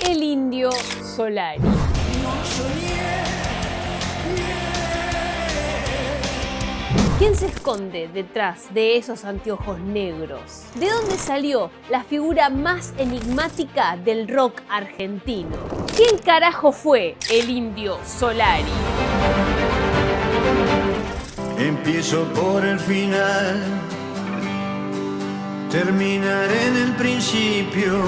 el Indio Solari. ¿Quién se esconde detrás de esos anteojos negros? ¿De dónde salió la figura más enigmática del rock argentino? ¿Quién carajo fue el Indio Solari? Empiezo por el final, terminaré en el principio.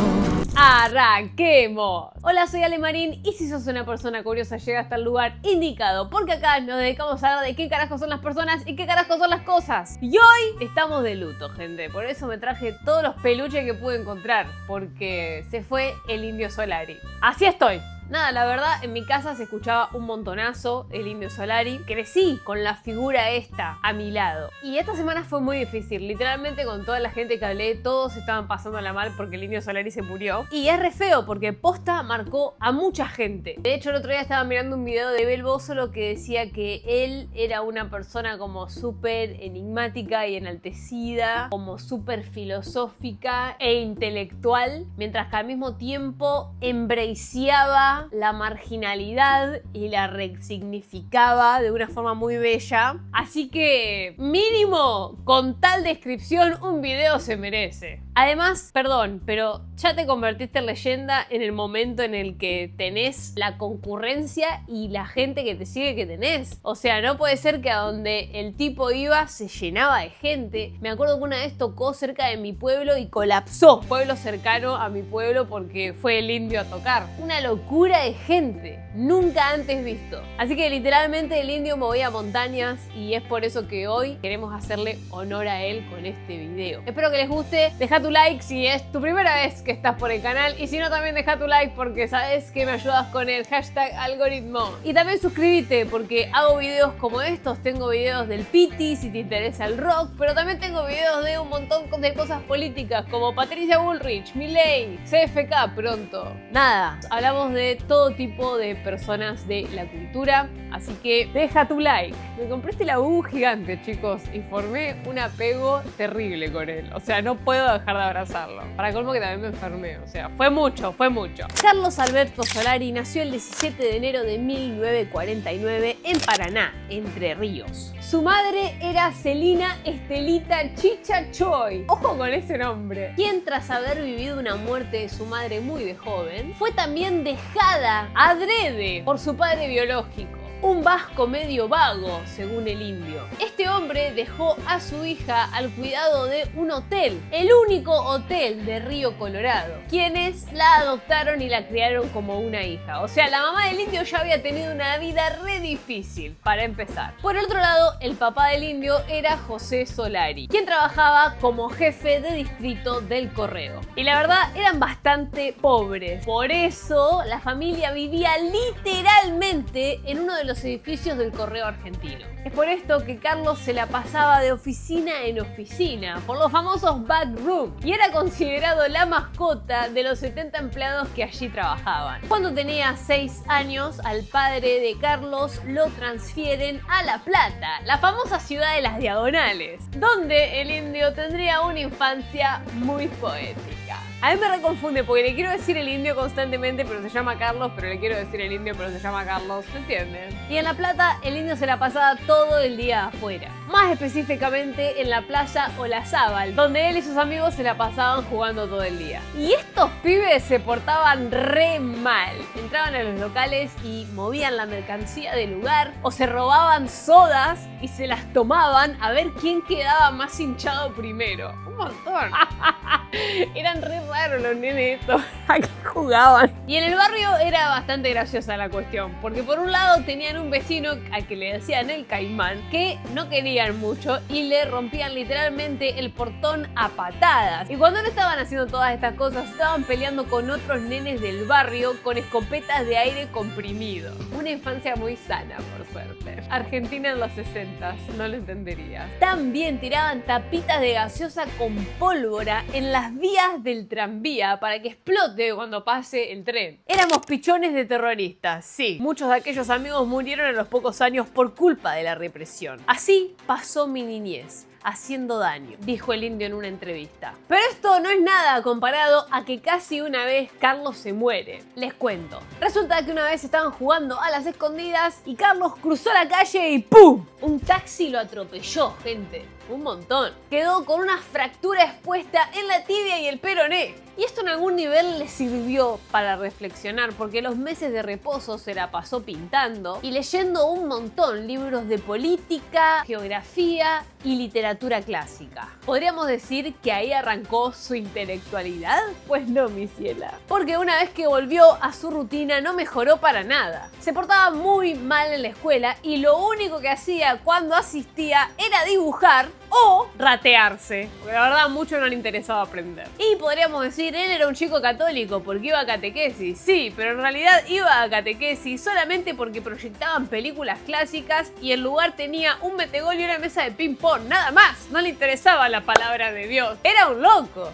¡Arranquemos! Hola, soy Ale Marín y si sos una persona curiosa llega hasta el lugar indicado porque acá nos dedicamos a hablar de qué carajo son las personas y qué carajo son las cosas. Y hoy estamos de luto, gente, por eso me traje todos los peluches que pude encontrar porque se fue el Indio Solari. Así estoy. Nada, la verdad, en mi casa se escuchaba un montonazo el Indio Solari. Crecí con la figura esta a mi lado. Y esta semana fue muy difícil. Literalmente con toda la gente que hablé, todos estaban pasándola mal porque el Indio Solari se murió. Y es re feo porque posta marcó a mucha gente. De hecho, el otro día estaba mirando un video de Bel Bósolo que decía que él era una persona como súper enigmática y enaltecida, como súper filosófica e intelectual, mientras que al mismo tiempo embraceaba la marginalidad y la resignificaba de una forma muy bella. Así que mínimo con tal descripción un video se merece. Además, perdón, pero ya te convertiste en leyenda en el momento en el que tenés la concurrencia y la gente que te sigue que tenés. O sea, no puede ser que a donde el tipo iba se llenaba de gente. Me acuerdo que una vez tocó cerca de mi pueblo y colapsó. Pueblo cercano a mi pueblo porque fue el Indio a tocar. Una locura de gente, nunca antes visto. Así que literalmente el Indio movía montañas y es por eso que hoy queremos hacerle honor a él con este video. Espero que les guste. Deja tu like si es tu primera vez que estás por el canal y si no también deja tu like porque sabes que me ayudas con el hashtag algoritmo. Y también suscríbete porque hago videos como estos. Tengo videos del Piti si te interesa el rock, pero también tengo videos de un montón de cosas políticas como Patricia Bullrich, Milei, CFK pronto. Nada, hablamos de todo tipo de personas de la cultura, así que deja tu like. Me compré este labú gigante, chicos, y formé un apego terrible con él. O sea, no puedo dejar de abrazarlo. Para colmo que también me enfermé, o sea, fue mucho, fue mucho. Carlos Alberto Solari nació el 17 de enero de 1949 en Paraná, Entre Ríos. Su madre era Celina Estelita Chicha Choi. Ojo con ese nombre. Quien tras haber vivido una muerte de su madre muy de joven, fue también dejada adrede por su padre biológico. Un vasco medio vago, según el Indio. Este hombre dejó a su hija al cuidado de un hotel, el único hotel de Río Colorado, quienes la adoptaron y la criaron como una hija. O sea, la mamá del Indio ya había tenido una vida re difícil, para empezar. Por otro lado, el papá del Indio era José Solari, quien trabajaba como jefe de distrito del correo. Y la verdad, eran bastante pobres. Por eso, la familia vivía literalmente en uno de los edificios del correo argentino. Es por esto que Carlos se la pasaba de oficina en oficina, por los famosos backroom, y era considerado la mascota de los 70 empleados que allí trabajaban. Cuando tenía 6 años, al padre de Carlos lo transfieren a La Plata, la famosa ciudad de las diagonales, donde el Indio tendría una infancia muy poética. A mí me reconfunde porque le quiero decir el Indio constantemente, pero se llama Carlos, pero le quiero decir el Indio, pero se llama Carlos, ¿me entienden? Y en La Plata, el Indio se la pasaba todo el día afuera. Más específicamente en la playa Olazábal, donde él y sus amigos se la pasaban jugando todo el día. Y estos pibes se portaban re mal. Entraban a los locales y movían la mercancía del lugar, o se robaban sodas y se las tomaban a ver quién quedaba más hinchado primero. Un montón. Eran re raros los nenes estos. ¿A qué jugaban? Y en el barrio era bastante graciosa la cuestión, porque por un lado tenían un vecino al que le decían el Caimán, que no querían mucho y le rompían literalmente el portón a patadas. Y cuando no estaban haciendo todas estas cosas, estaban peleando con otros nenes del barrio con escopetas de aire comprimido. Una infancia muy sana, por suerte. Argentina en los 60s, no lo entenderías. También tiraban tapitas de gaseosa con pólvora en las vías del tranvía para que explote cuando pase el tren. Éramos pichones de terroristas, sí. Muchos de aquellos amigos murieron a los pocos años por culpa de la represión. Así pasó mi niñez. haciendo daño, dijo el indio en una entrevista. Pero esto no es nada comparado a que casi una vez Carlos se muere. Les cuento. Resulta que una vez estaban jugando a las escondidas y Carlos cruzó la calle y ¡pum! Un taxi lo atropelló, gente. Un montón. Quedó con una fractura expuesta en la tibia y el peroné. Y esto en algún nivel le sirvió para reflexionar, porque los meses de reposo se la pasó pintando y leyendo un montón libros de política, geografía y literatura clásica. ¿Podríamos decir que ahí arrancó su intelectualidad? Pues no, mi ciela. Porque una vez que volvió a su rutina no mejoró para nada. Se portaba muy mal en la escuela y lo único que hacía cuando asistía era dibujar o ratearse. Porque la verdad a mucho no le interesaba aprender. Y podríamos decir, él era un chico católico porque iba a catequesis. Sí, pero en realidad iba a catequesis solamente porque proyectaban películas clásicas y el lugar tenía un metegol y una mesa de ping pong. Nada más. No le interesaba la palabra de Dios. Era un loco.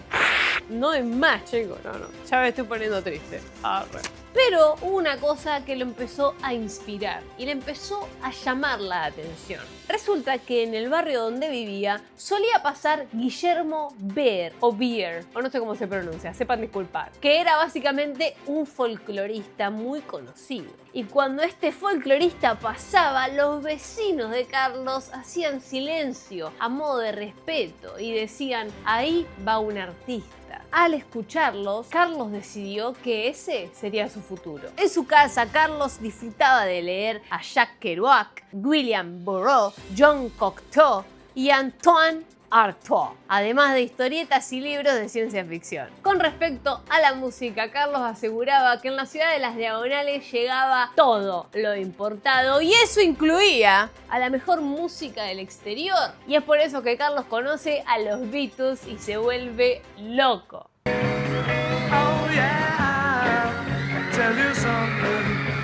No es más, chicos. No. Ya me estoy poniendo triste. Arre. Pero hubo una cosa que lo empezó a inspirar y le empezó a llamar la atención. Resulta que en el barrio donde vivía solía pasar Guillermo Beer, o no sé cómo se pronuncia, sepan disculpar, que era básicamente un folclorista muy conocido. Y cuando este folclorista pasaba, los vecinos de Carlos hacían silencio a modo de respeto y decían, ahí va un artista. Al escucharlos, Carlos decidió que ese sería su futuro. En su casa, Carlos disfrutaba de leer a Jacques Kerouac, William Burroughs, John Cocteau y Antoine Artaud, además de historietas y libros de ciencia ficción. Con respecto a la música, Carlos aseguraba que en la ciudad de Las Diagonales llegaba todo lo importado y eso incluía a la mejor música del exterior. Y es por eso que Carlos conoce a los Beatles y se vuelve loco.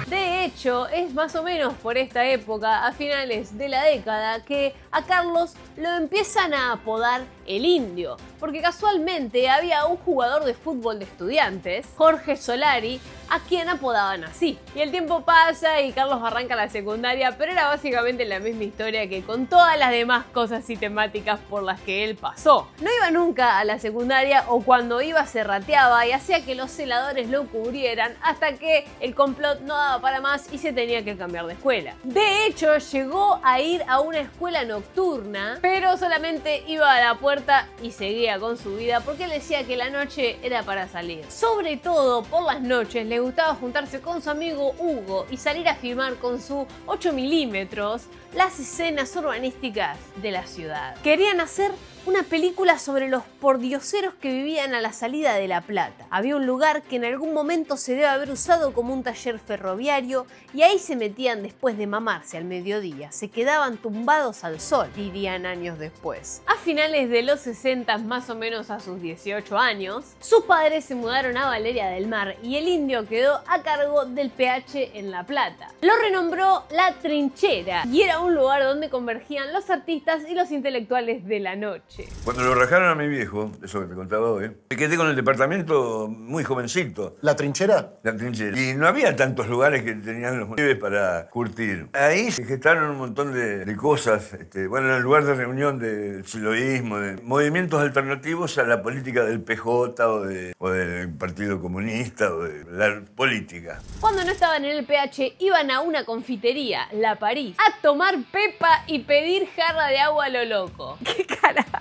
De hecho, es más o menos por esta época, a finales de la década, que a Carlos lo empiezan a apodar el Indio, porque casualmente había un jugador de fútbol de Estudiantes, Jorge Solari, a quien apodaban así. Y el tiempo pasa y Carlos arranca la secundaria, pero era básicamente la misma historia que con todas las demás cosas y temáticas por las que él pasó. No iba nunca a la secundaria o cuando iba se rateaba y hacía que los celadores lo cubrieran hasta que el complot no daba para más y se tenía que cambiar de escuela. De hecho, llegó a ir a una escuela nocturna, pero solamente iba a la puerta y seguía con su vida porque él decía que la noche era para salir. Sobre todo por las noches le gustaba juntarse con su amigo Hugo y salir a filmar con su 8 milímetros las escenas urbanísticas de la ciudad. Querían hacer una película sobre los pordioseros que vivían a la salida de La Plata. Había un lugar que en algún momento se debe haber usado como un taller ferroviario y ahí se metían después de mamarse al mediodía. Se quedaban tumbados al sol, dirían años después. A finales de los 60, más o menos a sus 18 años, sus padres se mudaron a Valeria del Mar y el Indio quedó a cargo del PH en La Plata. Lo renombró La Trinchera y era un lugar donde convergían los artistas y los intelectuales de la noche. Cuando lo rajaron a mi viejo, eso que te contaba hoy, me quedé con el departamento muy jovencito. ¿La Trinchera? La Trinchera. Y no había tantos lugares que tenían los pibes para curtir. Ahí se gestaron un montón de cosas. Bueno, en el lugar de reunión del siloísmo, de movimientos alternativos a la política del PJ o del Partido Comunista o de la política. Cuando no estaban en el PH, iban a una confitería, La París, a tomar pepa y pedir jarra de agua a lo loco. ¿Qué carajo?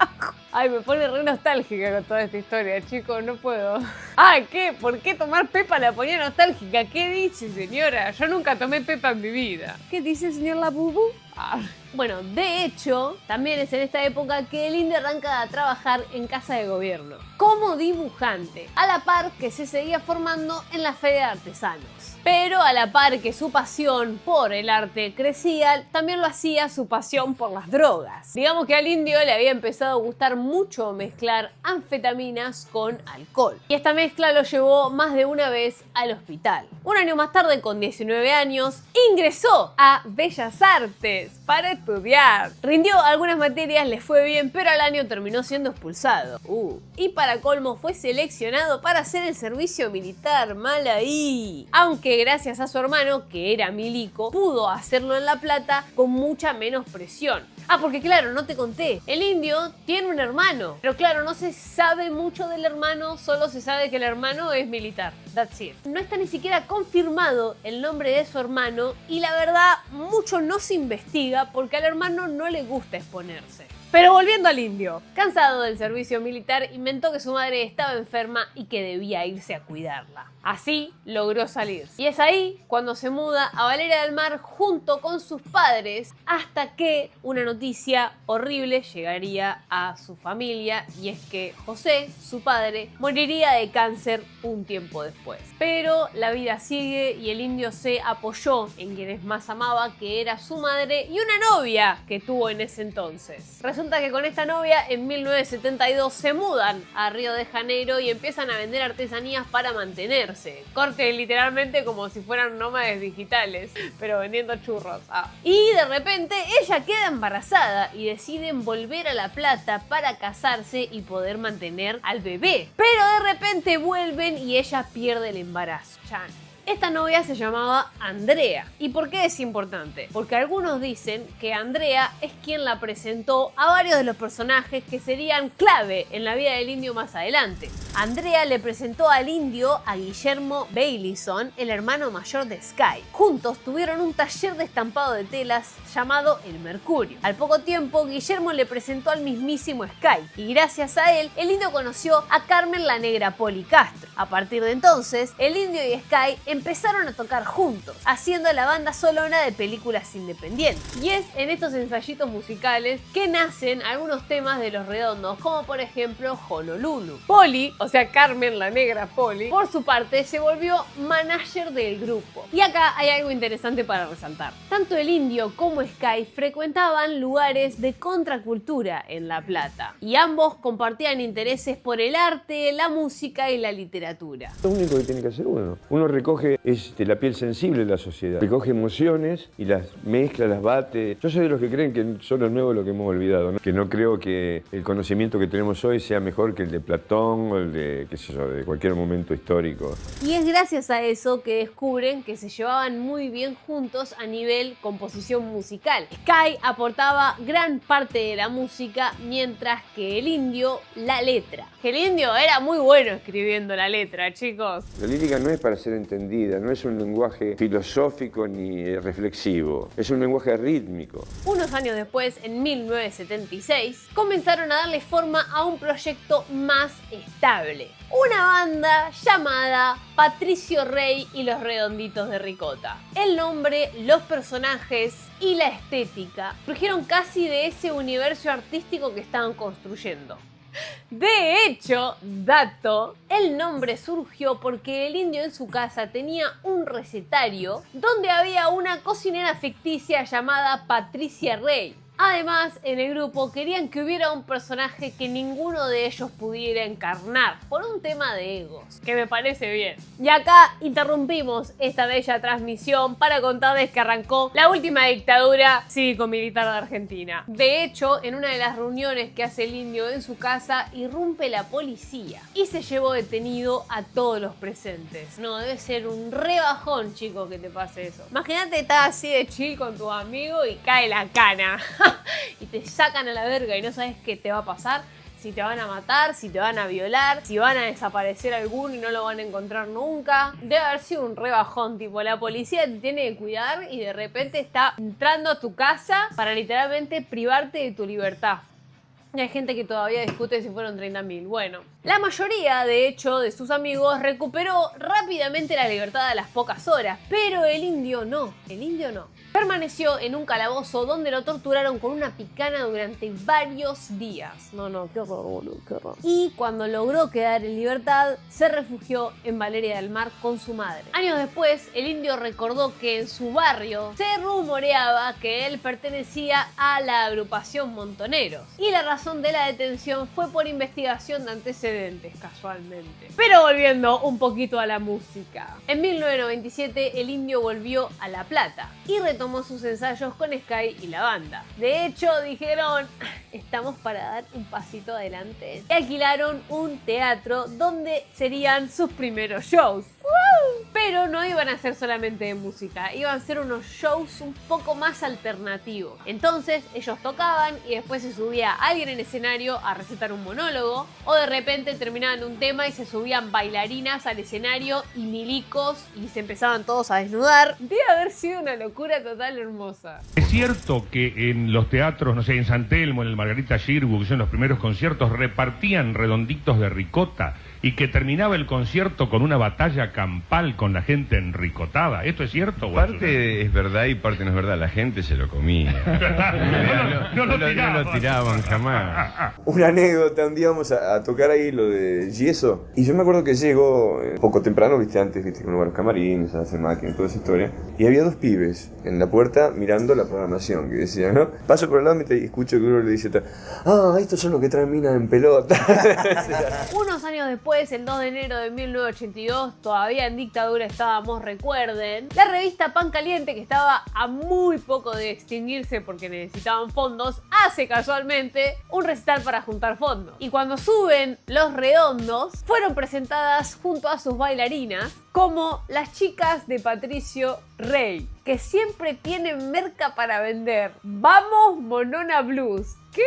Ay, me pone re nostálgica con toda esta historia, chicos, no puedo. Ah, ¿qué? ¿Por qué tomar pepa la ponía nostálgica? ¿Qué dice, señora? Yo nunca tomé pepa en mi vida. ¿Qué dice, señor Labubu? Ah. Bueno, de hecho, también es en esta época que el Indio arranca a trabajar en Casa de Gobierno como dibujante, a la par que se seguía formando en la Feria de Artesanos. Pero a la par que su pasión por el arte crecía, también lo hacía su pasión por las drogas. Digamos que al Indio le había empezado a gustar mucho mezclar anfetaminas con alcohol. Y esta mezcla lo llevó más de una vez al hospital. Un año más tarde, con 19 años, ingresó a Bellas Artes, vez para estudiar. Rindió algunas materias, le fue bien, pero al año terminó siendo expulsado. Y para colmo fue seleccionado para hacer el servicio militar. Mal ahí. Aunque gracias a su hermano, que era milico, pudo hacerlo en La Plata con mucha menos presión. Porque claro, no te conté, el indio tiene un hermano, pero claro, no se sabe mucho del hermano, solo se sabe que el hermano es militar. That's it. No está ni siquiera confirmado el nombre de su hermano y la verdad, mucho no se investiga porque al hermano no le gusta exponerse. Pero volviendo al indio, cansado del servicio militar, inventó que su madre estaba enferma y que debía irse a cuidarla. Así logró salir. Y es ahí cuando se muda a Valeria del Mar junto con sus padres, hasta que una noticia horrible llegaría a su familia, y es que José, su padre, moriría de cáncer un tiempo después. Pero la vida sigue y el indio se apoyó en quienes más amaba, que era su madre y una novia que tuvo en ese entonces. Resulta que con esta novia en 1972 se mudan a Río de Janeiro y empiezan a vender artesanías para mantenerse. Corte literalmente como si fueran nómades digitales, pero vendiendo churros. Y de repente ella queda embarazada y deciden volver a La Plata para casarse y poder mantener al bebé. Pero de repente vuelven y ella pierde el embarazo. Chan. Esta novia se llamaba Andrea. ¿Y por qué es importante? Porque algunos dicen que Andrea es quien la presentó a varios de los personajes que serían clave en la vida del indio más adelante. Andrea le presentó al indio a Guillermo Bailison, el hermano mayor de Sky. Juntos tuvieron un taller de estampado de telas llamado El Mercurio. Al poco tiempo, Guillermo le presentó al mismísimo Sky y gracias a él, el indio conoció a Carmen la Negra Poli Castro. A partir de entonces, el indio y Sky empezaron a tocar juntos, haciendo la banda sonora de películas independientes. Y es en estos ensayitos musicales que nacen algunos temas de Los Redondos, como por ejemplo Honolulu. Poli, o sea Carmen la Negra Poli, por su parte se volvió manager del grupo. Y acá hay algo interesante para resaltar. Tanto el indio como Sky frecuentaban lugares de contracultura en La Plata, y ambos compartían intereses por el arte, la música y la literatura. Lo único que tiene que hacer uno recoge la piel sensible de la sociedad, recoge emociones y las mezcla, las bate. Yo soy de los que creen que son los nuevos lo que hemos olvidado, ¿no? Que no creo que el conocimiento que tenemos hoy sea mejor que el de Platón o el de, qué sé yo, de cualquier momento histórico. Y es gracias a eso que descubren que se llevaban muy bien juntos a nivel composición musical. Sky aportaba gran parte de la música, mientras que el indio la letra. Que el indio era muy bueno escribiendo la letra, chicos. La lírica no es para ser entendida, no es un lenguaje filosófico ni reflexivo, es un lenguaje rítmico. Unos años después, en 1976, comenzaron a darle forma a un proyecto más estable. Una banda llamada Patricio Rey y los Redonditos de Ricota. El nombre, los personajes y la estética surgieron casi de ese universo artístico que estaban construyendo. De hecho, dato, el nombre surgió porque el indio en su casa tenía un recetario donde había una cocinera ficticia llamada Patricia Rey. Además, en el grupo querían que hubiera un personaje que ninguno de ellos pudiera encarnar, por un tema de egos, que me parece bien. Y acá interrumpimos esta bella transmisión para contarles que arrancó la última dictadura cívico-militar de Argentina. De hecho, en una de las reuniones que hace el indio en su casa, irrumpe la policía y se llevó detenido a todos los presentes. No, debe ser un rebajón, chico, que te pase eso. Imagínate que estás así de chill con tu amigo y cae la cana. Y te sacan a la verga y no sabes qué te va a pasar, si te van a matar, si te van a violar, si van a desaparecer alguno y no lo van a encontrar nunca. Debe haber sido un rebajón, tipo la policía te tiene que cuidar y de repente está entrando a tu casa para literalmente privarte de tu libertad. Y hay gente que todavía discute si fueron 30.000. Bueno, la mayoría, de hecho, de sus amigos recuperó rápidamente la libertad a las pocas horas, pero el indio no. Permaneció en un calabozo donde lo torturaron con una picana durante varios días. No, qué horror, boludo, qué horror. Y cuando logró quedar en libertad, se refugió en Valeria del Mar con su madre. Años después, el indio recordó que en su barrio se rumoreaba que él pertenecía a la agrupación Montoneros. Y la razón de la detención fue por investigación de antecedentes, casualmente. Pero volviendo un poquito a la música. En 1997, el indio volvió a La Plata y retomó retomó sus ensayos con Sky y la banda. De hecho, dijeron, estamos para dar un pasito adelante. Y alquilaron un teatro donde serían sus primeros shows. Pero no iban a ser solamente de música, iban a ser unos shows un poco más alternativos. Entonces ellos tocaban y después se subía alguien en escenario a recitar un monólogo, o de repente terminaban un tema y se subían bailarinas al escenario y milicos y se empezaban todos a desnudar. Debe haber sido una locura total hermosa. Es cierto que en los teatros, no sé, en San Telmo, en el Margarita Xirgu, que son los primeros conciertos, repartían redonditos de ricota y que terminaba el concierto con una batalla campal con la gente enricotada. ¿Esto es cierto? Parte es verdad y parte no es verdad. La gente se lo comía. No lo tiraban jamás. Una anécdota, un día íbamos a tocar ahí lo de Yeso. Y yo me acuerdo que llego poco temprano, viste, antes, viste, con los camarines, a hacer máquina y toda esa historia. Y había dos pibes en la puerta mirando la programación, que decían, ¿no? Paso por el lado y escucho que uno le dice, estos son los que traen minas en pelota. Unos años después, el 2 de enero de 1982, todavía en dictadura estábamos, recuerden, la revista Pan Caliente, que estaba a muy poco de extinguirse porque necesitaban fondos, hace casualmente un recital para juntar fondos. Y cuando suben Los Redondos, fueron presentadas junto a sus bailarinas como las chicas de Patricio Rey, que siempre tienen merca para vender. ¡Vamos, Monona Blues! ¿Qué?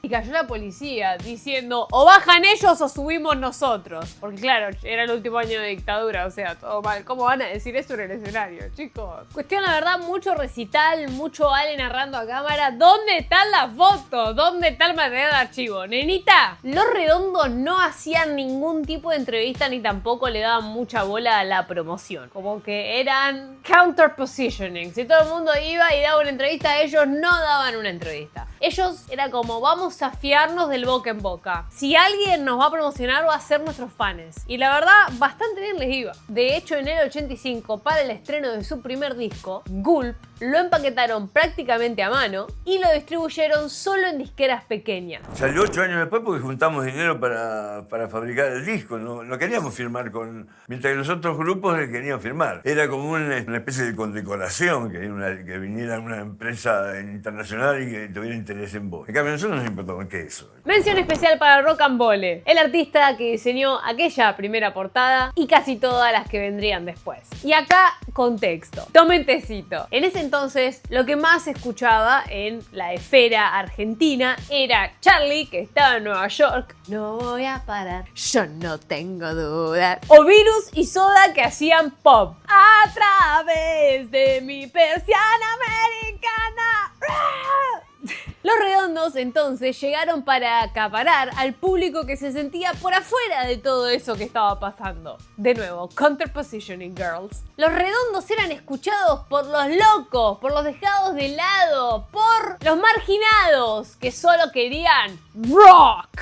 Y cayó la policía diciendo, o bajan ellos o subimos nosotros. Porque claro, era el último año de dictadura, o sea, todo mal. ¿Cómo van a decir eso en el escenario, chicos? Cuestión, la verdad, mucho recital, mucho Ale narrando a cámara. ¿Dónde están las fotos? ¿Dónde está el material de archivo? Nenita, Los Redondos no hacían ningún tipo de entrevista ni tampoco le daban mucha bola a la promoción. Como que eran counter positioning. Si todo el mundo iba y daba una entrevista, ellos no daban una entrevista. Ellos era como, vamos a fiarnos del boca en boca. Si alguien nos va a promocionar, va a ser nuestros fans. Y la verdad, bastante bien les iba. De hecho, en el 85, para el estreno de su primer disco, Gulp, lo empaquetaron prácticamente a mano y lo distribuyeron solo en disqueras pequeñas. Salió 8 años después porque juntamos dinero para fabricar el disco. No queríamos firmar con... Mientras que los otros grupos querían firmar. Era como una especie de condecoración que viniera una empresa internacional y que tuviera interés en vos. En cambio, a nosotros no nos importaba qué eso. Mención especial para Rocambole, el artista que diseñó aquella primera portada y casi todas las que vendrían después. Y acá, contexto. Tomen tecito. En ese entonces, lo que más se escuchaba en la esfera argentina era Charlie, que estaba en Nueva York. No voy a parar, yo no tengo dudas. O Virus y Soda, que hacían pop. A través de mi persiana americana. Los Redondos entonces llegaron para acaparar al público que se sentía por afuera de todo eso que estaba pasando. De nuevo, counterpositioning girls. Los Redondos eran escuchados por los locos, por los dejados de lado, por los marginados que solo querían rock.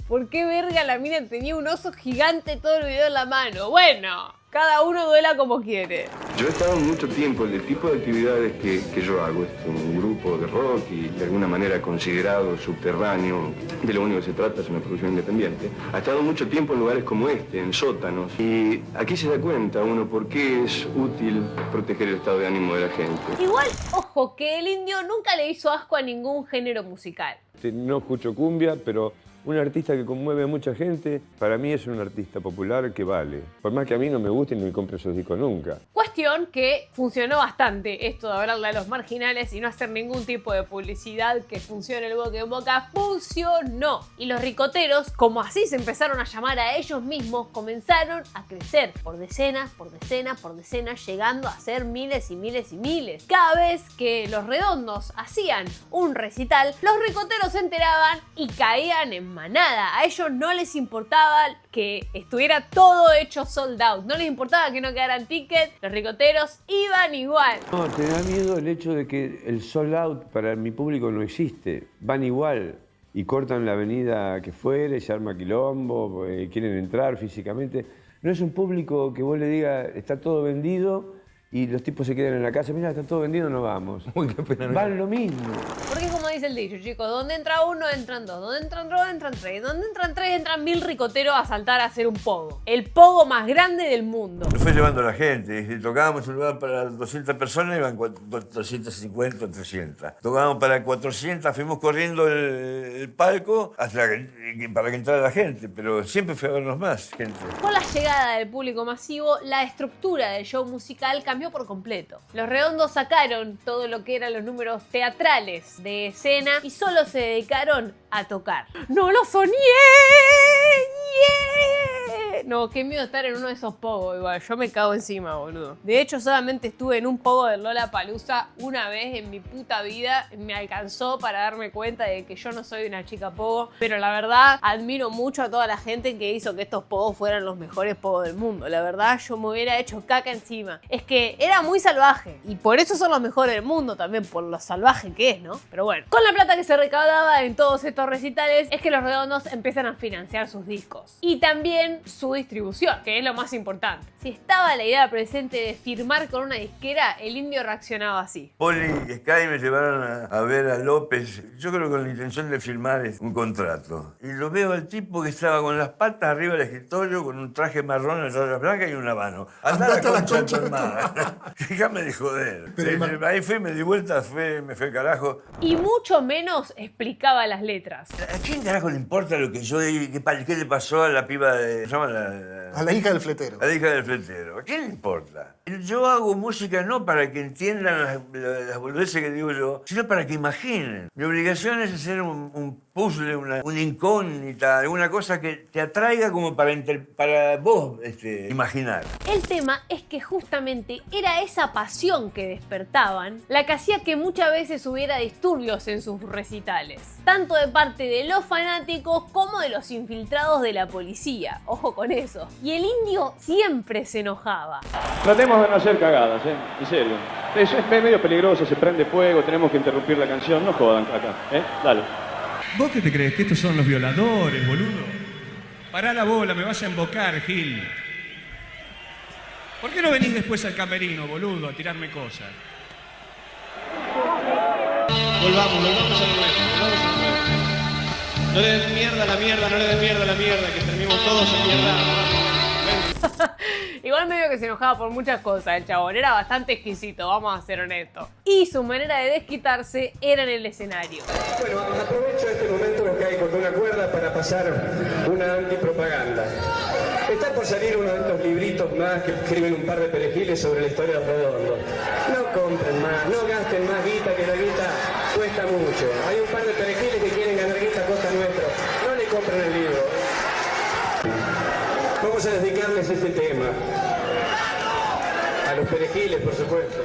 ¿Por qué verga la mina tenía un oso gigante todo el video en la mano? Bueno, cada uno duela como quiere. Yo he estado mucho tiempo, el tipo de actividades que yo hago, es un grupo de rock y de alguna manera considerado subterráneo, de lo único que se trata es una producción independiente. Ha estado mucho tiempo en lugares como este, en sótanos, y aquí se da cuenta uno por qué es útil proteger el estado de ánimo de la gente. Igual, ojo, que el indio nunca le hizo asco a ningún género musical. No escucho cumbia, pero un artista que conmueve a mucha gente, para mí es un artista popular que vale. Por más que a mí no me guste ni me compre esos discos nunca. Cuestión que funcionó bastante esto de hablarle a los marginales y no hacer ningún tipo de publicidad que funcione el boca en boca. Funcionó. Y los ricoteros, como así se empezaron a llamar a ellos mismos, comenzaron a crecer por decenas, por decenas, por decenas, llegando a ser miles y miles y miles. Cada vez que los Redondos hacían un recital, los ricoteros se enteraban y caían en manada. A ellos no les importaba que estuviera todo hecho sold out. No les importaba que no quedaran tickets. Los ricoteros iban igual. No, te da miedo el hecho de que el sold out para mi público no existe. Van igual y cortan la avenida que fuere, se arma quilombo, quieren entrar físicamente. No es un público que vos le digas, está todo vendido y los tipos se quedan en la casa. Mira, está todo vendido, no vamos. Uy, qué pena. Van lo mismo. Porque como dice el dicho, chicos, donde entra uno, entran dos, donde entran dos, entran tres, donde entran tres, entran 1000 ricoteros a saltar a hacer un pogo. El pogo más grande del mundo. Nos fue llevando la gente, y si tocábamos un lugar para 200 personas, iban 250 o 300. Tocábamos para 400, fuimos corriendo el palco hasta para que entrara la gente, pero siempre fue a vernos más gente. Con la llegada del público masivo, la estructura del show musical cambió por completo. Los Redondos sacaron todo lo que eran los números teatrales de escena y solo se dedicaron a tocar. ¡No lo soñé! ¡Yeah! No, qué miedo estar en uno de esos pogos igual. Yo me cago encima, boludo. De hecho, solamente estuve en un pogo de Lollapalooza una vez en mi puta vida. Me alcanzó para darme cuenta de que yo no soy una chica pogo. Pero la verdad, admiro mucho a toda la gente que hizo que estos pogos fueran los mejores pogos del mundo. La verdad, yo me hubiera hecho caca encima. Es que era muy salvaje. Y por eso son los mejores del mundo también, por lo salvaje que es, ¿no? Pero bueno, con la plata que se recaudaba en todos estos recitales, es que los Redondos empiezan a financiar sus discos. Y también su distribución, que es lo más importante. Si estaba la idea presente de firmar con una disquera, el Indio reaccionaba así. Poli y Sky me llevaron a ver a López, yo creo con la intención de firmar un contrato. Y lo veo al tipo que estaba con las patas arriba del escritorio, con un traje marrón, una raya blanca y una mano. Andá a la concha de tu hermana. Déjame de joder. Ahí fui, me di vuelta, me fue el carajo. Y mucho menos explicaba las letras. ¿A quién carajo le importa lo que yo qué le pasó a la piba de... ¿cómo se llama? A la hija del fletero. A la hija del fletero. ¿A quién le importa? Yo hago música no para que entiendan las boludeces que digo yo, sino para que imaginen. Mi obligación es hacer un puzzle, una incógnita, alguna cosa que te atraiga como para vos imaginar. El tema es que justamente era esa pasión que despertaban la que hacía que muchas veces hubiera disturbios en sus recitales. Tanto de parte de los fanáticos como de los infiltrados de la policía. Ojo con eso. Y el Indio siempre se enojaba. Tratemos de no hacer cagadas, en serio. Es medio peligroso, se prende fuego, tenemos que interrumpir la canción. No jodan acá, dale. ¿Vos qué te crees? ¿Que estos son los violadores, boludo? Pará la bola, me vas a embocar, Gil. ¿Por qué no venís después al camerino, boludo, a tirarme cosas? Volvamos a lo nuestro, No le des mierda a la mierda, no le des mierda a la mierda, que terminemos todos en mierda. Igual medio que se enojaba por muchas cosas el chabón, era bastante exquisito, vamos a ser honestos. Y su manera de desquitarse era en el escenario. Bueno, aprovecho este momento que hay con una cuerda para pasar una antipropaganda. Está por salir uno de estos libritos más que escriben un par de perejiles sobre la historia de los Redondos. No compren más, no gasten más guita, que la guita cuesta mucho. Hay un par de perejiles que quieren ganar guita a costa nuestra. No le compren el libro. Vamos a dedicarles este tema. A los perejiles, por supuesto.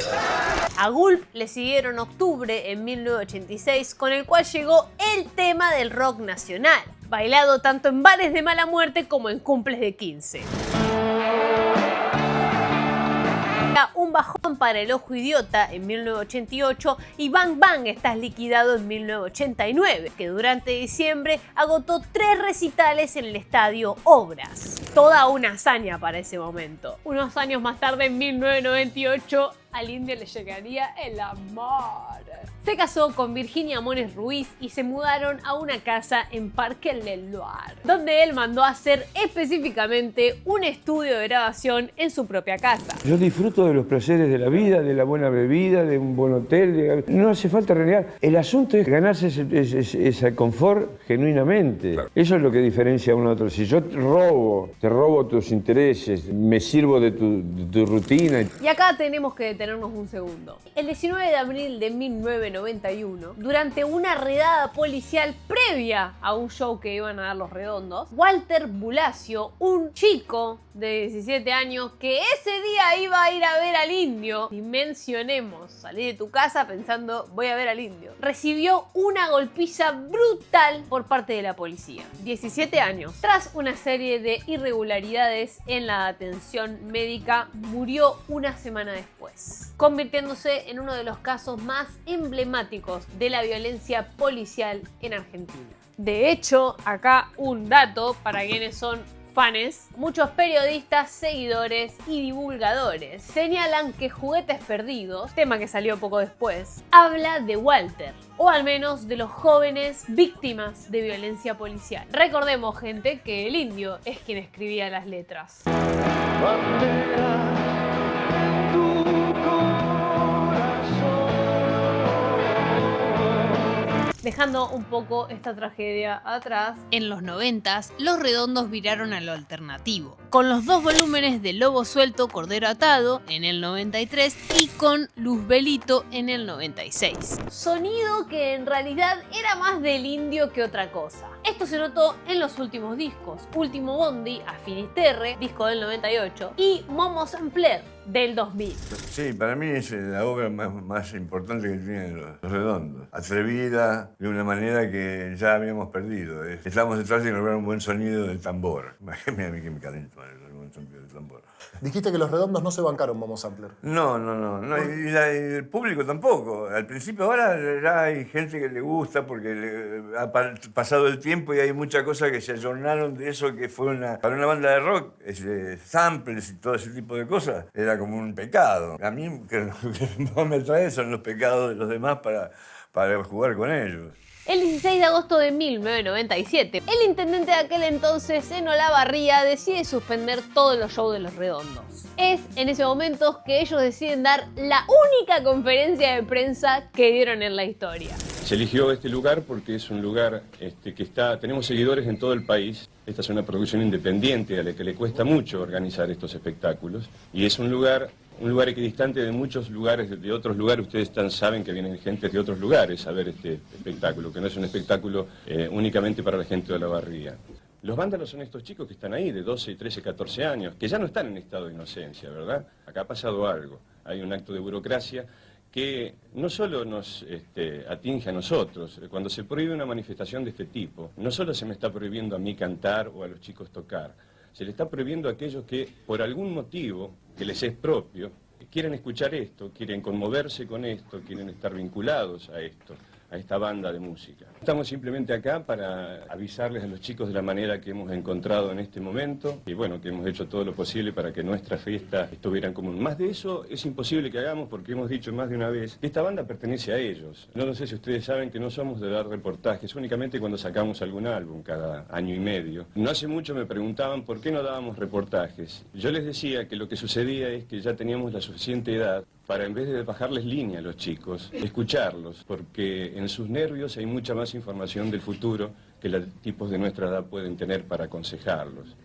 A Gulp le siguieron Octubre en 1986, con el cual llegó el tema del rock nacional, bailado tanto en bares de mala muerte como en cumples de 15. Un bajón para El Ojo Idiota en 1988 y Bang Bang Estás Liquidado en 1989, que durante diciembre agotó 3 recitales en el estadio Obras. Toda una hazaña para ese momento. Unos años más tarde, en 1998, al Indio le llegaría el amor. Se casó con Virginia Mones Ruiz y se mudaron a una casa en Parque Leloir, donde él mandó a hacer específicamente un estudio de grabación en su propia casa. Yo disfruto de los placeres de la vida, de la buena bebida, de un buen hotel. No hace falta renegar. El asunto es ganarse ese confort genuinamente. Claro. Eso es lo que diferencia a uno a otro. Si yo te robo tus intereses, me sirvo de tu rutina. Y acá tenemos que detenernos un segundo. El 19 de abril de 1991, durante una redada policial previa a un show que iban a dar los Redondos, Walter Bulacio, un chico de 17 años que ese día iba a ir a ver al Indio, dimensionemos, salí de tu casa pensando voy a ver al Indio, recibió una golpiza brutal por parte de la policía. 17 años. Tras una serie de irregularidades en la atención médica, murió una semana después, convirtiéndose en uno de los casos más emblemáticos de la violencia policial en Argentina. De hecho, acá un dato para quienes son fanes, muchos periodistas, seguidores y divulgadores señalan que Juguetes Perdidos, tema que salió poco después, habla de Walter, o al menos de los jóvenes víctimas de violencia policial. Recordemos, gente, que el Indio es quien escribía las letras. Dejando un poco esta tragedia atrás, en los 90s los Redondos viraron a lo alternativo, con los 2 volúmenes de Lobo Suelto, Cordero Atado en el 93 y con Luzbelito en el 96. Sonido que en realidad era más del Indio que otra cosa. Esto se notó en los últimos discos, Último Bondi, a Finisterre, disco del 98, y Momo Sampler, del 2000. Sí, para mí es la obra más importante que tienen los Redondos. Atrevida, de una manera que ya habíamos perdido. Estamos detrás de lograr un buen sonido del tambor. Mira a mí que me calento el buen sonido del tambor. Dijiste que los Redondos no se bancaron Momo Sampler. No. Y el público tampoco. Al principio, ahora ya hay gente que le gusta porque ha pasado el tiempo y hay muchas cosas que se ayornaron de eso que fue para una banda de rock, samples y todo ese tipo de cosas, era como un pecado. A mí lo que más me atrae son los pecados de los demás para jugar con ellos. El 16 de agosto de 1997, el intendente de aquel entonces, Zeno Lavarría, decide suspender todos los shows de los Redondos. Es en ese momento que ellos deciden dar la única conferencia de prensa que dieron en la historia. Se eligió este lugar porque es un lugar tenemos seguidores en todo el país. Esta es una producción independiente a la que le cuesta mucho organizar estos espectáculos. Y es un lugar equidistante de muchos lugares, de otros lugares. Ustedes saben que vienen gente de otros lugares a ver este espectáculo, que no es un espectáculo únicamente para la gente de Olavarría. Los vándalos son estos chicos que están ahí, de 12, 13, 14 años, que ya no están en estado de inocencia, ¿verdad? Acá ha pasado algo. Hay un acto de burocracia que no solo nos atinge a nosotros. Cuando se prohíbe una manifestación de este tipo, no solo se me está prohibiendo a mí cantar o a los chicos tocar, se le está prohibiendo a aquellos que, por algún motivo que les es propio, quieren escuchar esto, quieren conmoverse con esto, quieren estar vinculados a esto, a esta banda de música. Estamos simplemente acá para avisarles a los chicos de la manera que hemos encontrado en este momento y bueno, que hemos hecho todo lo posible para que nuestra fiesta estuviera en común. Más de eso es imposible que hagamos porque hemos dicho más de una vez que esta banda pertenece a ellos. No sé si ustedes saben que no somos de dar reportajes, únicamente cuando sacamos algún álbum cada año y medio. No hace mucho me preguntaban por qué no dábamos reportajes. Yo les decía que lo que sucedía es que ya teníamos la suficiente edad para, en vez de bajarles línea a los chicos, escucharlos, porque en sus nervios hay mucha más información del futuro que los tipos de nuestra edad pueden tener para aconsejarlos.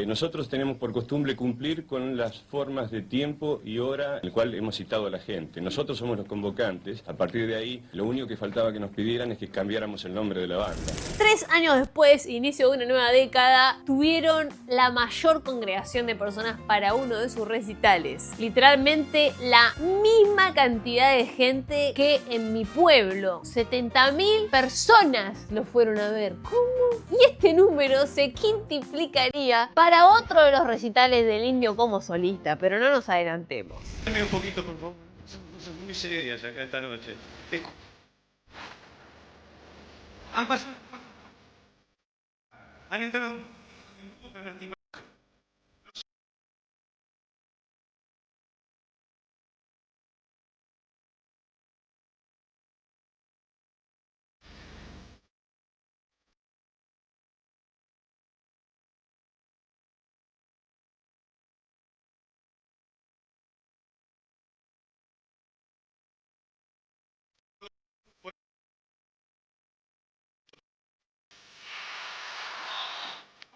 Nosotros tenemos por costumbre cumplir con las formas de tiempo y hora en el cual hemos citado a la gente. Nosotros somos los convocantes. A partir de ahí, lo único que faltaba que nos pidieran es que cambiáramos el nombre de la banda. 3 años después, inicio de una nueva década, tuvieron la mayor congregación de personas para uno de sus recitales. Literalmente la misma cantidad de gente que en mi pueblo. 70.000 personas lo fueron a ver. ¿Cómo? Y este número se quintuplicaría para otro de los recitales del Indio como solista, pero no nos adelantemos. Dame un poquito, por favor. Son muy serias acá esta noche. Han pasado. Han entrado.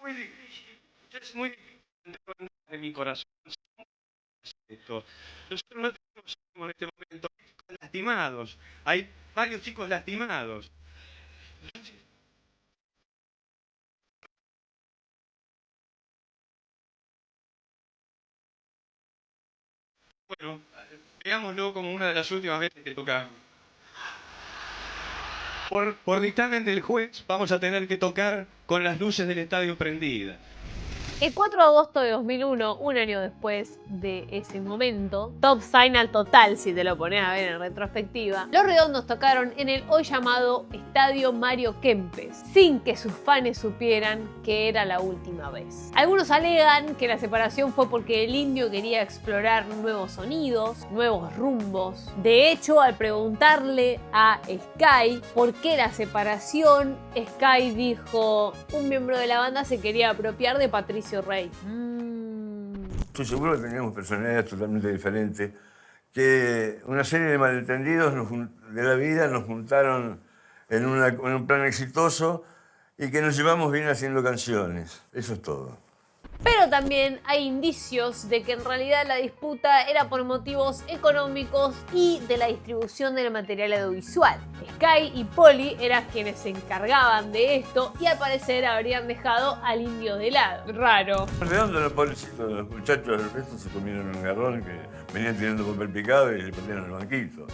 Muy difícil, es muy difícil de mi corazón. Nosotros no tenemos en este momento lastimados, hay varios chicos lastimados. Bueno, veámoslo como una de las últimas veces que tocamos. Por dictamen del juez, vamos a tener que tocar con las luces del estadio prendidas. El 4 de agosto de 2001, un año después de ese momento, top sign al total si te lo pones a ver en retrospectiva, Los Redondos tocaron en el hoy llamado Estadio Mario Kempes, sin que sus fans supieran que era la última vez. Algunos alegan que la separación fue porque el Indio quería explorar nuevos sonidos, nuevos rumbos. De hecho, al preguntarle a Sky por qué la separación, Sky dijo: un miembro de la banda se quería apropiar de Patricio Rey. Estoy seguro que teníamos personalidades totalmente diferentes, que una serie de malentendidos de la vida nos juntaron en un plan exitoso y que nos llevamos bien haciendo canciones. Eso es todo. Pero también hay indicios de que en realidad la disputa era por motivos económicos y de la distribución del material audiovisual. Sky y Poli eran quienes se encargaban de esto y al parecer habrían dejado al Indio de lado. Raro. Redondo, los pobrecitos, los muchachos del resto se comieron un garrón que venían tirando papel picado y le prendieron el banquito.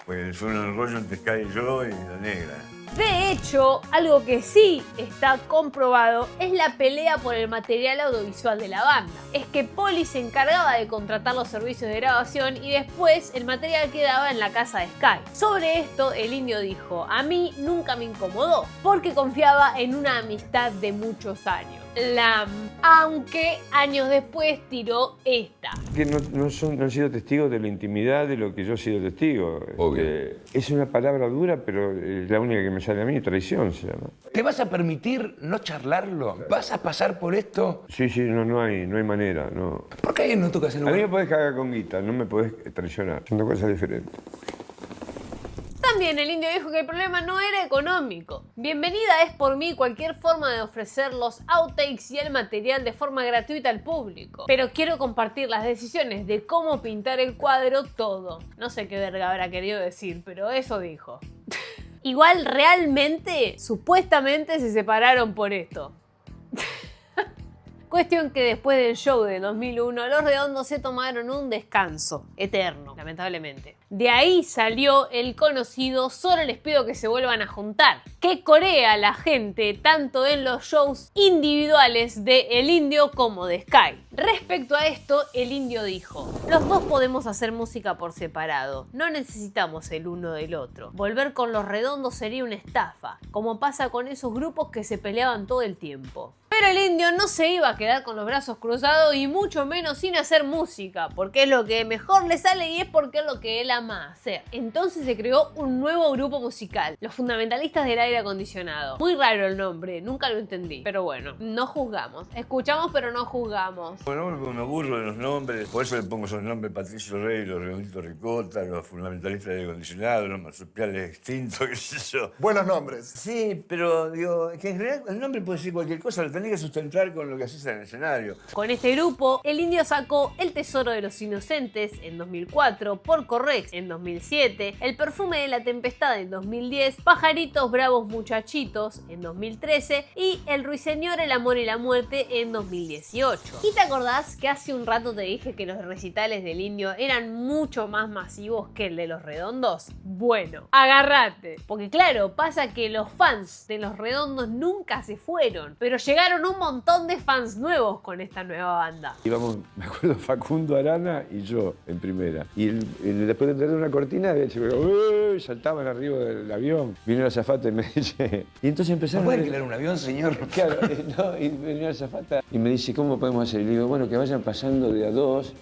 Pues fue un enrollo entre Sky y yo y la negra. De hecho, algo que sí está comprobado es la pelea por el material audiovisual de la banda. Es que Poli se encargaba de contratar los servicios de grabación y después el material quedaba en la casa de Sky. Sobre esto, el Indio dijo: a mí nunca me incomodó, porque confiaba en una amistad de muchos años. Aunque años después tiró esta. Que no han sido testigos de la intimidad de lo que yo he sido testigo. Es una palabra dura, pero es la única que me sale a mí, traición se llama. ¿Te vas a permitir no charlarlo? ¿Vas a pasar por esto? Sí, no hay manera, no. ¿Por qué no tocas el lugar? A mí me podés cagar con guita, no me podés traicionar. Son dos cosas diferentes. También el Indio dijo que el problema no era económico. Bienvenida es por mí cualquier forma de ofrecer los outtakes y el material de forma gratuita al público. Pero quiero compartir las decisiones de cómo pintar el cuadro todo. No sé qué verga habrá querido decir, pero eso dijo. Igual realmente, supuestamente se separaron por esto. Cuestión que después del show de 2001, Los Redondos se tomaron un descanso eterno, lamentablemente. De ahí salió el conocido "solo les pido que se vuelvan a juntar", que corea la gente tanto en los shows individuales de El Indio como de Sky. Respecto a esto, el Indio dijo: los dos podemos hacer música por separado, no necesitamos el uno del otro. Volver con Los Redondos sería una estafa, como pasa con esos grupos que se peleaban todo el tiempo. Pero el Indio no se iba a quedar con los brazos cruzados y mucho menos sin hacer música, porque es lo que mejor le sale y es porque es lo que él ama hacer. Entonces se creó un nuevo grupo musical, Los Fundamentalistas del Aire Acondicionado. Muy raro el nombre, nunca lo entendí, pero bueno, no juzgamos. Escuchamos pero no juzgamos. Bueno, me aburro de los nombres, por eso le pongo esos nombres: Patricio Rey, Los Redonditos Ricota, Los Fundamentalistas del Aire Acondicionado, Los Marsupiales Extintos, qué sé yo. Buenos nombres. Sí, pero digo, que en realidad el nombre puede decir cualquier cosa, lo tenés que sustentar con lo que haces en el escenario. Con este grupo, el Indio sacó El Tesoro de los Inocentes en 2004, Porco Rex en 2007, El Perfume de la Tempestad en 2010, Pajaritos Bravos Muchachitos en 2013 y El Ruiseñor, el Amor y la Muerte en 2018. ¿Y te acordás que hace un rato te dije que los recitales del Indio eran mucho más masivos que el de Los Redondos? Bueno, agárrate, porque claro, pasa que los fans de Los Redondos nunca se fueron, pero llegaron un montón de fans nuevos con esta nueva banda. Íbamos, me acuerdo, Facundo Arana y yo en primera. Y después de tener una cortina, saltaban arriba del avión. Vino la azafata y me dice... Y entonces empezaron... ¿No puede alquilar un avión, señor? Claro, no, y venía la azafata y me dice: ¿cómo podemos hacer? Y le digo: bueno, que vayan pasando de a dos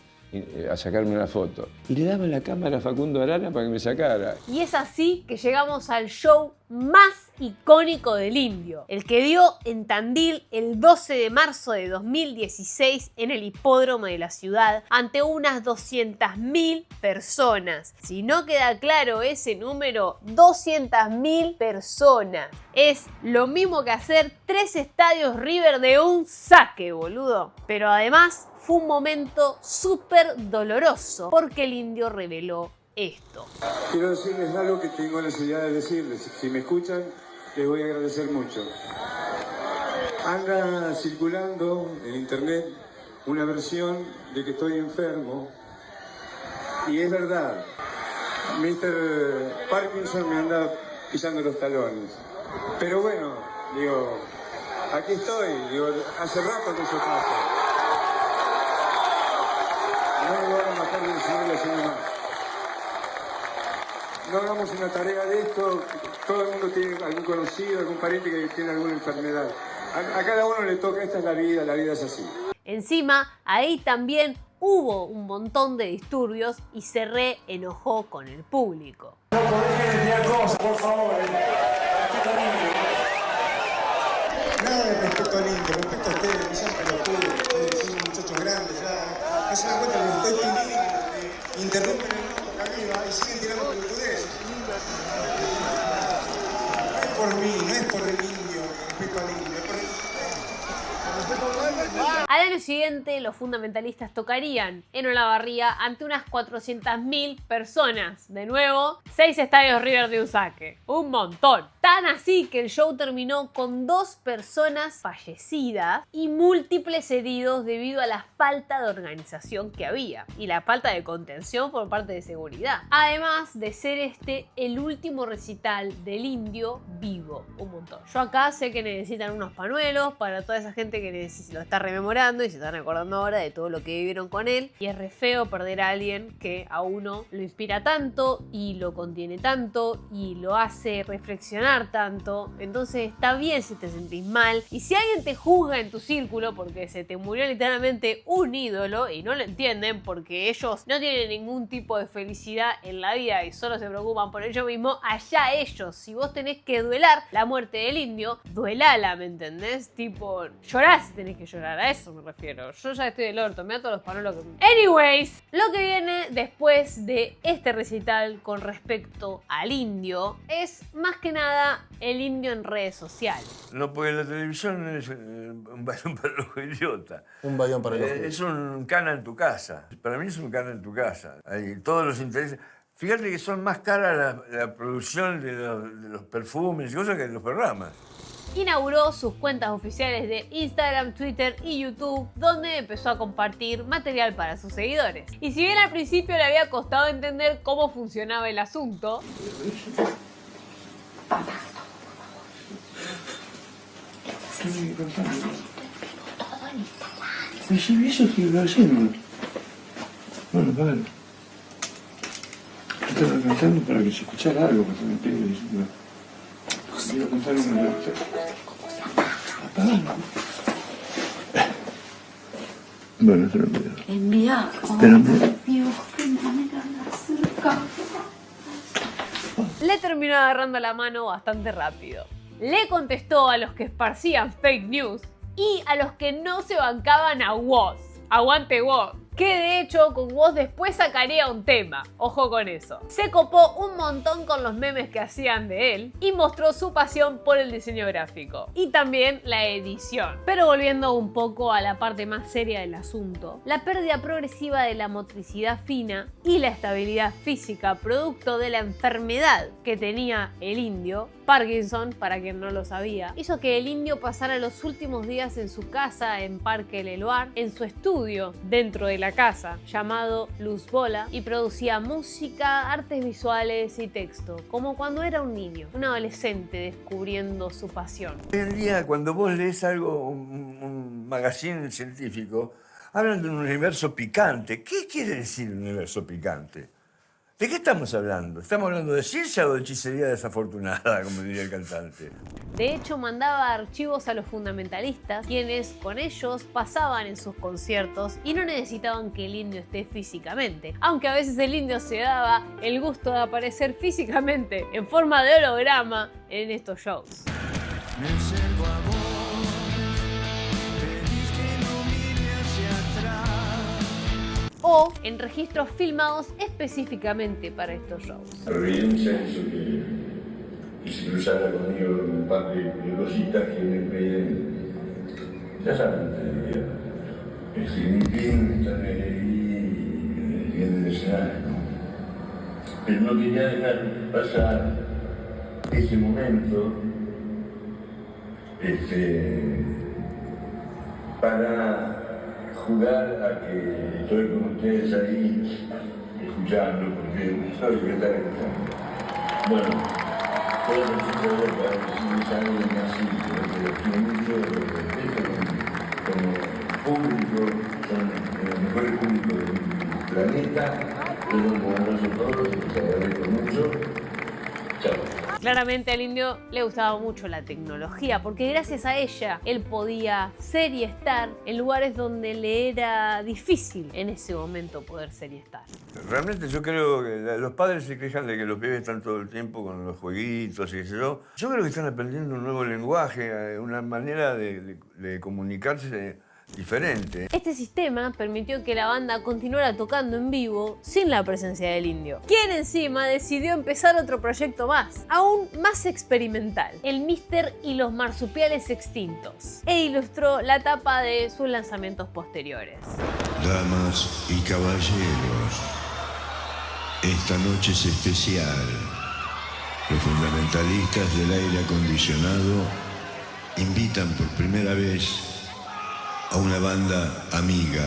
a sacarme una foto. Y le daban la cámara a Facundo Arana para que me sacara. Y es así que llegamos al show más icónico del Indio, el que dio en Tandil el 12 de marzo de 2016 en el hipódromo de la ciudad ante unas 200.000 personas. Si no queda claro ese número, 200.000 personas. Es lo mismo que hacer 3 estadios River de un saque, boludo. Pero además fue un momento súper doloroso porque el Indio reveló esto. Quiero decirles algo que tengo necesidad de decirles. Si me escuchan, les voy a agradecer mucho. Anda circulando en internet una versión de que estoy enfermo. Y es verdad. Mr. Parkinson me anda pisando los talones. Pero bueno, digo, Aquí estoy, digo, hace rato que eso pasa. No lo van a matar de un señor y la señora más. No hagamos una tarea de esto, todo el mundo tiene algún conocido, algún pariente que tiene alguna enfermedad. A cada uno le toca, esta es la vida es así. Encima, ahí también hubo un montón de disturbios y se re enojó con el público. No podés enviar cosas, por favor. Nada de respeto al indio, respeto a ustedes, no sean pelotudos, ustedes son muchachos grandes ya. No se dan cuenta que estoy pidiendo, interrumpen el mundo acá arriba y siguen tirando pelotudeces. No es por mí, no es por el indio, respeto al indio, es por el... Al año siguiente, los fundamentalistas tocarían en Olavarría ante unas 400.000 personas. De nuevo, 6 estadios River de un saque. Un montón. Tan así que el show terminó con 2 personas fallecidas y múltiples heridos debido a la falta de organización que había y la falta de contención por parte de seguridad. Además de ser este el último recital del indio vivo. Un montón. Yo acá sé que necesitan unos pañuelos para toda esa gente que lo está rememorando y se están acordando ahora de todo lo que vivieron con él. Y es re feo perder a alguien que a uno lo inspira tanto y lo contiene tanto y lo hace reflexionar tanto. Entonces está bien si te sentís mal. Y si alguien te juzga en tu círculo porque se te murió literalmente un ídolo y no lo entienden porque ellos no tienen ningún tipo de felicidad en la vida y solo se preocupan por ellos mismos, allá ellos. Si vos tenés que duelar la muerte del indio, duelala, ¿me entendés? Tipo, llorás si tenés que llorar, a eso me refiero. Yo ya estoy del orto, me da todos los panuelos que... Anyways, lo que viene después de este recital con respecto al indio es más que nada el indio en redes sociales. No, porque la televisión es un bayón para los idiotas. Un bayón para los Es un cana en tu casa. Para mí es un cana en tu casa. Hay todos los intereses. Fíjate que son más caras la producción de los perfumes y cosas que los programas. Inauguró sus cuentas oficiales de Instagram, Twitter y YouTube, donde empezó a compartir material para sus seguidores. Y si bien al principio le había costado entender cómo funcionaba el asunto, Eso es que lo hacemos. Bueno, vale. Estaba cantando para que se escuchara algo, porque me pide diciendo. Quiero cantar una letra. Apagalo. Bueno, te lo envío. Envía. Espérame. Dios, qué manera de acercar. le terminó agarrando la mano bastante rápido. Le contestó a los que esparcían fake news y a los que no se bancaban a Woz. Aguante Woz. Que de hecho con Woz después sacaría un tema, ojo con eso. Se copó un montón con los memes que hacían de él y mostró su pasión por el diseño gráfico y también la edición. Pero volviendo un poco a la parte más seria del asunto, la pérdida progresiva de la motricidad fina y la estabilidad física producto de la enfermedad que tenía el indio, Parkinson, para quien no lo sabía, hizo que el indio pasara los últimos días en su casa en Parque Leloir, en su estudio dentro de la casa, llamado Luz Bola, y producía música, artes visuales y texto, como cuando era un niño, un adolescente descubriendo su pasión. Hoy en día, cuando vos lees algo, un magazine científico, hablan de un universo picante. ¿Qué quiere decir un universo picante? ¿De qué estamos hablando? ¿Estamos hablando de ciencia o de hechicería desafortunada, como diría el cantante? De hecho, mandaba archivos a los fundamentalistas, quienes con ellos pasaban en sus conciertos y no necesitaban que el indio esté físicamente, aunque a veces el indio se daba el gusto de aparecer físicamente en forma de holograma en estos shows. Me acerco a vos, pedís que no mire hacia atrás. O en registros filmados específicamente para estos shows. Providencia hizo que se cruzara conmigo un par de cositas que me pedían. Ya saben, te diría, mi pinta, y el escenario. Pero no quería dejar pasar ese momento para jugar a que estoy con ustedes ahí escuchando, porque soy que estar escuchando. Bueno. público, son el mejor público del planeta. Un abrazo a todos y les agradezco mucho. Chao. Claramente al Indio le gustaba mucho la tecnología, porque gracias a ella él podía ser y estar en lugares donde le era difícil en ese momento poder ser y estar. Realmente yo creo que los padres se quejan de que los pibes están todo el tiempo con los jueguitos y qué sé yo. Yo creo que están aprendiendo un nuevo lenguaje, una manera de comunicarse diferente. Este sistema permitió que la banda continuara tocando en vivo sin la presencia del Indio, quien encima decidió empezar otro proyecto más, aún más experimental, el Mister y los marsupiales extintos, e ilustró la tapa de sus lanzamientos posteriores. Damas y caballeros, esta noche es especial. Los fundamentalistas del aire acondicionado invitan por primera vez a una banda amiga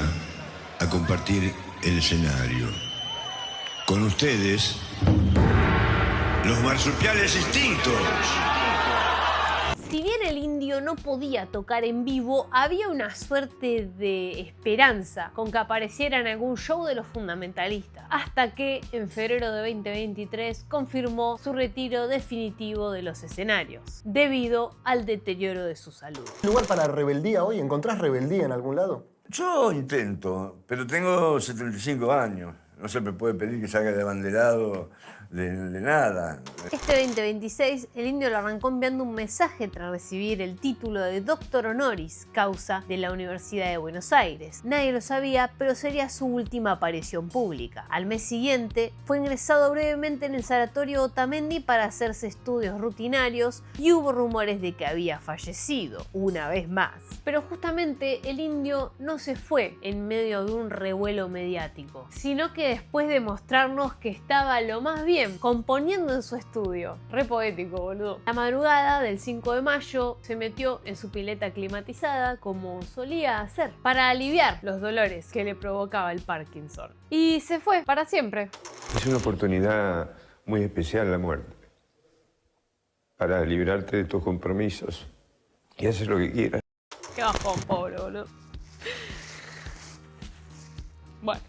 a compartir el escenario. Con ustedes, los marsupiales extintos. Si bien el Indio no podía tocar en vivo, había una suerte de esperanza con que apareciera en algún show de los fundamentalistas, hasta que en febrero de 2023 confirmó su retiro definitivo de los escenarios, debido al deterioro de su salud. ¿Lugar para rebeldía hoy? ¿Encontrás rebeldía en algún lado? Yo intento, pero tengo 75 años. No se me puede pedir que salga de abanderado de nada. Este 2026, el Indio lo arrancó enviando un mensaje tras recibir el título de Doctor Honoris Causa de la Universidad de Buenos Aires. Nadie lo sabía, pero sería su última aparición pública. Al mes siguiente, fue ingresado brevemente en el sanatorio Otamendi para hacerse estudios rutinarios y hubo rumores de que había fallecido, una vez más. Pero justamente el Indio no se fue en medio de un revuelo mediático, sino que después de mostrarnos que estaba lo más bien componiendo en su estudio. Re poético, boludo. La madrugada del 5 de mayo se metió en su pileta climatizada como solía hacer para aliviar los dolores que le provocaba el Parkinson. Y se fue para siempre. Es una oportunidad muy especial la muerte para librarte de tus compromisos y hacer lo que quieras. Qué bajón, pobre, boludo. Bueno.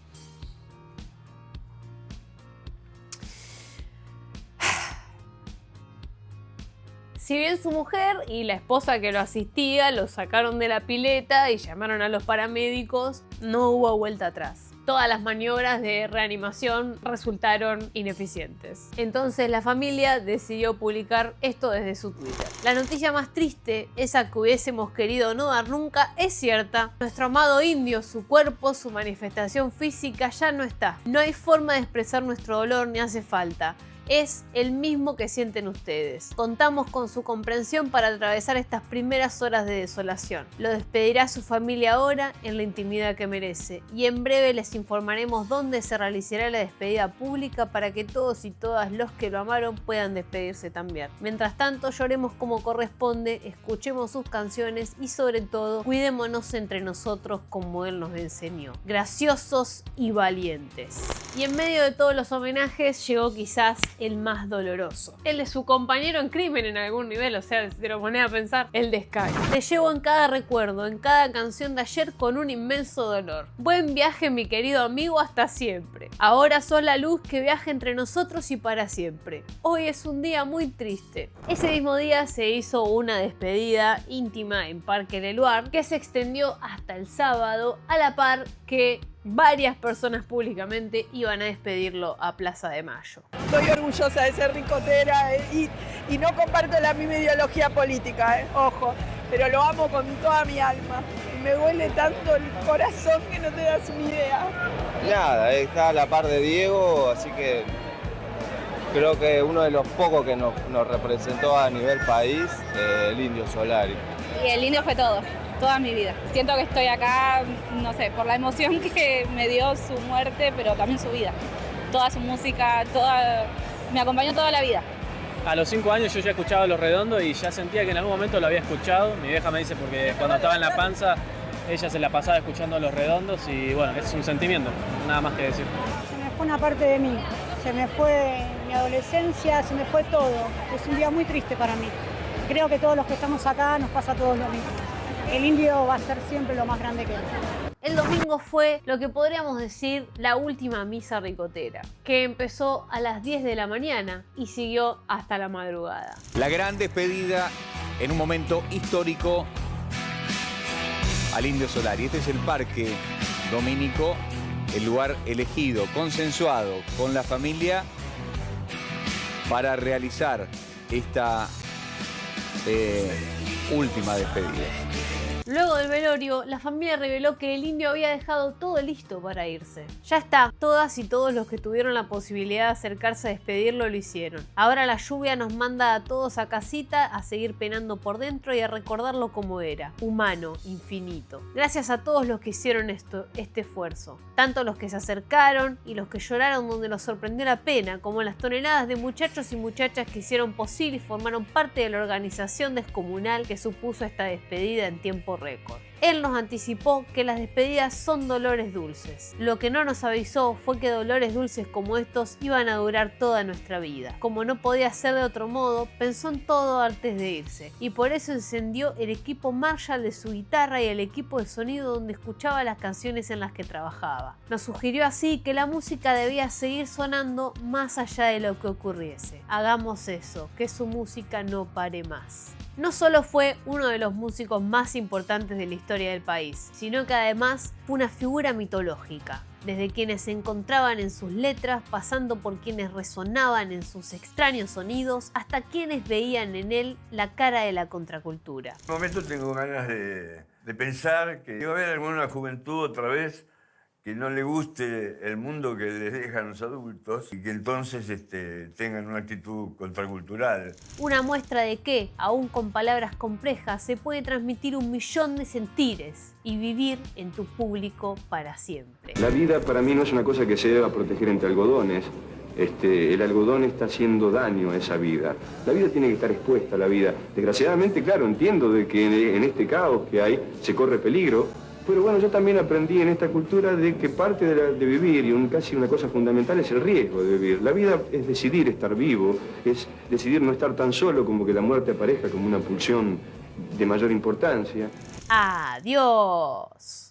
Si bien su mujer y la esposa que lo asistía lo sacaron de la pileta y llamaron a los paramédicos, no hubo vuelta atrás. Todas las maniobras de reanimación resultaron ineficientes. Entonces la familia decidió publicar esto desde su Twitter. La noticia más triste, esa que hubiésemos querido no dar nunca, es cierta. Nuestro amado Indio, su cuerpo, su manifestación física ya no está. No hay forma de expresar nuestro dolor ni hace falta. Es el mismo que sienten ustedes. Contamos con su comprensión para atravesar estas primeras horas de desolación. Lo despedirá su familia ahora en la intimidad que merece. Y en breve les informaremos dónde se realizará la despedida pública para que todos y todas los que lo amaron puedan despedirse también. Mientras tanto, lloremos como corresponde, escuchemos sus canciones y sobre todo, cuidémonos entre nosotros como él nos enseñó. Graciosos y valientes. Y en medio de todos los homenajes llegó quizás el más doloroso. El de su compañero en crimen en algún nivel, o sea, si te lo pones a pensar, el de Sky. Te llevo en cada recuerdo, en cada canción de ayer con un inmenso dolor. Buen viaje, mi querido amigo, hasta siempre. Ahora sos la luz que viaja entre nosotros y para siempre. Hoy es un día muy triste. Ese mismo día se hizo una despedida íntima en Parque del Luar que se extendió hasta el sábado, a la par que varias personas públicamente iban a despedirlo a Plaza de Mayo. Estoy orgullosa de ser ricotera y no comparto la misma ideología política, ojo, pero lo amo con toda mi alma. Y me duele tanto el corazón que no te das una idea. Nada, está a la par de Diego, así que creo que uno de los pocos que nos representó a nivel país, el Indio Solari. Y el Indio fue todo. Toda mi vida. Siento que estoy acá, no sé, por la emoción que me dio su muerte, pero también su vida. Toda su música, me acompañó toda la vida. A los 5 años yo ya escuchaba Los Redondos y ya sentía que en algún momento lo había escuchado. Mi vieja me dice porque cuando estaba en la panza ella se la pasaba escuchando Los Redondos y bueno, es un sentimiento, nada más que decir. Se me fue una parte de mí, se me fue mi mi adolescencia, se me fue todo. Es un día muy triste para mí. Creo que todos los que estamos acá nos pasa a todos lo mismo. El indio va a ser siempre lo más grande que es. El domingo fue lo que podríamos decir la última misa ricotera, que empezó a las 10 de la mañana y siguió hasta la madrugada. La gran despedida en un momento histórico al Indio Solari. Este es el Parque Domínico, el lugar elegido, consensuado con la familia para realizar esta última despedida. Luego del velorio, la familia reveló que el indio había dejado todo listo para irse. Ya está, todas y todos los que tuvieron la posibilidad de acercarse a despedirlo lo hicieron. Ahora la lluvia nos manda a todos a casita a seguir penando por dentro y a recordarlo como era, humano, infinito. Gracias a todos los que hicieron este esfuerzo, tanto los que se acercaron y los que lloraron donde los sorprendió la pena, como las toneladas de muchachos y muchachas que hicieron posible y formaron parte de la organización descomunal que supuso esta despedida en tiempo récord. Él nos anticipó que las despedidas son dolores dulces. Lo que no nos avisó fue que dolores dulces como estos iban a durar toda nuestra vida. Como no podía ser de otro modo, pensó en todo antes de irse y por eso encendió el equipo Marshall de su guitarra y el equipo de sonido donde escuchaba las canciones en las que trabajaba. Nos sugirió así que la música debía seguir sonando más allá de lo que ocurriese. Hagamos eso, que su música no pare más. No solo fue uno de los músicos más importantes de la historia del país, sino que además fue una figura mitológica, desde quienes se encontraban en sus letras, pasando por quienes resonaban en sus extraños sonidos, hasta quienes veían en él la cara de la contracultura. En este momento tengo ganas de pensar que va a haber alguna juventud otra vez que no le guste el mundo que les dejan los adultos y que entonces tengan una actitud contracultural. Una muestra de que, aún con palabras complejas, se puede transmitir 1.000.000 de sentires y vivir en tu público para siempre. La vida para mí no es una cosa que se deba proteger entre algodones. El algodón está haciendo daño a esa vida. La vida tiene que estar expuesta a la vida. Desgraciadamente, claro, entiendo de que en este caos que hay se corre peligro. Pero bueno, yo también aprendí en esta cultura de que parte de vivir, y casi una cosa fundamental, es el riesgo de vivir. La vida es decidir estar vivo, es decidir no estar tan solo como que la muerte aparezca como una pulsión de mayor importancia. ¡Adiós!